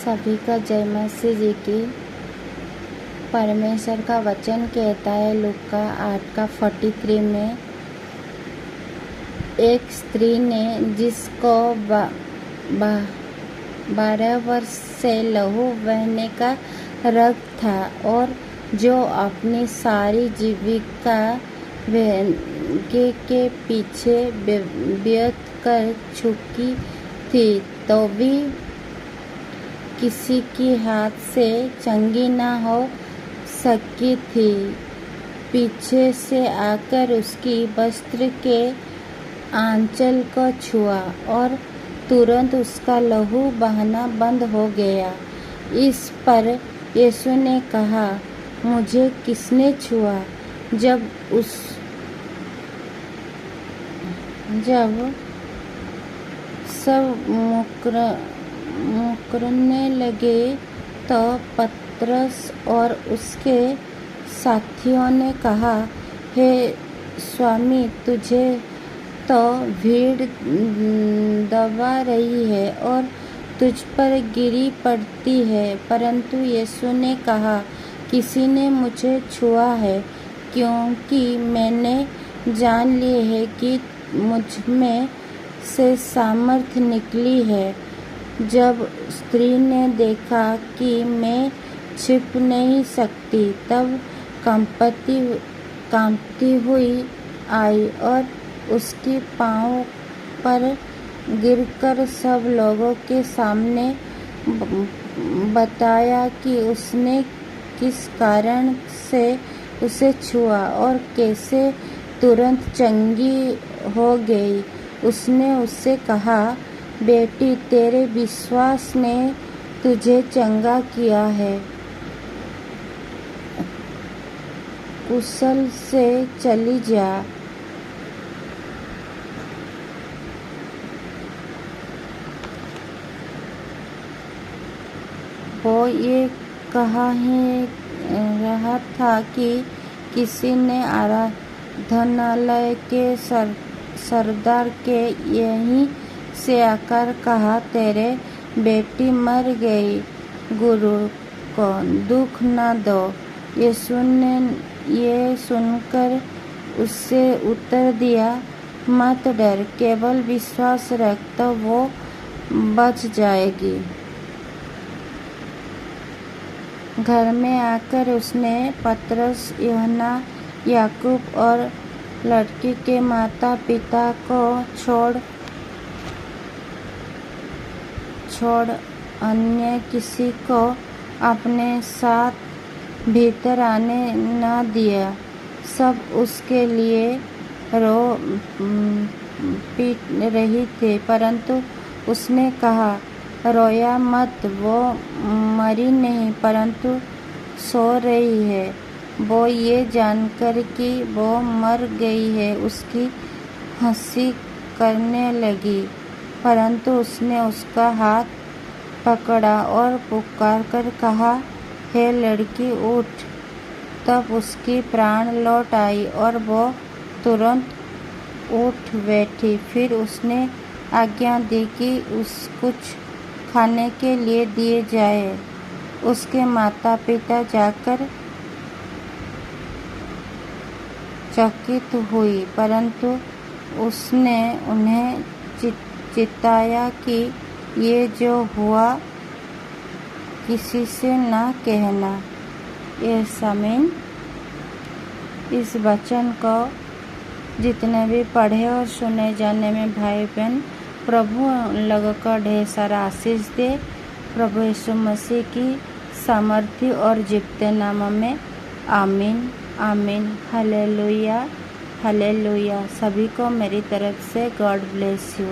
सभी का जय मसीह जी की। परमेश्वर का वचन कहता है लूका 8:43 में, एक स्त्री ने जिसको 12 वर्ष से लहू बहने का रोग था और जो अपनी सारी जीविका के पीछे व्यर्थ कर चुकी थी, तो भी किसी की हाथ से चंगी न हो सकी थी। पीछे से आकर उसकी वस्त्र के आंचल को छुआ और तुरंत उसका लहू बहना बंद हो गया। इस पर यीशु ने कहा, मुझे किसने छुआ? जब सब मुकरने लगे तो पतरस और उसके साथियों ने कहा, हे स्वामी, तुझे तो भीड़ दबा रही है और तुझ पर गिरी पड़ती है। परंतु यीशु ने कहा, किसी ने मुझे छुआ है, क्योंकि मैंने जान लिया है कि मुझ में से सामर्थ निकली है। जब स्त्री ने देखा कि मैं छिप नहीं सकती, तब कांपती हुई आई और उसके पांव पर गिरकर सब लोगों के सामने बताया कि उसने किस कारण से उसे छुआ और कैसे तुरंत चंगी हो गई। उसने उससे कहा, बेटी, तेरे विश्वास ने तुझे चंगा किया है, कुशल से चली जा। वो ये कहा ही रहा था कि किसी ने आराधनालय के सरदार के यहीं से आकर कहा, तेरे बेटी मर गई, गुरु को दुख न दो। यीशु ने ये सुनकर उससे उत्तर दिया, मत डर, केवल विश्वास रख तो वो बच जाएगी। घर में आकर उसने पतरस, यूहन्ना, याकूब और लड़की के माता पिता को छोड़ अन्य किसी को अपने साथ भीतर आने न दिया। सब उसके लिए रो पीट रही थी, परंतु उसने कहा, रोया मत, वो मरी नहीं परंतु सो रही है। वो ये जानकर कि वो मर गई है, उसकी हंसी करने लगी, परंतु उसने उसका हाथ पकड़ा और पुकारकर कहा, हे लड़की, उठ। तब उसकी प्राण लौट आई और वो तुरंत उठ बैठी। फिर उसने आज्ञा दी कि कुछ खाने के लिए दिए जाए। उसके माता पिता जाकर चकित हुई, परंतु उसने उन्हें चिताया कि ये जो हुआ किसी से न कहना। ये आमीन। इस वचन को जितने भी पढ़े और सुने जाने में भाई बहन, प्रभु उन लोगों को ढेर सारा आशीष दे। प्रभु यीशु मसीह की सामर्थ्य और जीवते नाम में आमीन आमीन। Hallelujah hallelujah. सभी को मेरी तरफ से गॉड ब्लेस यू।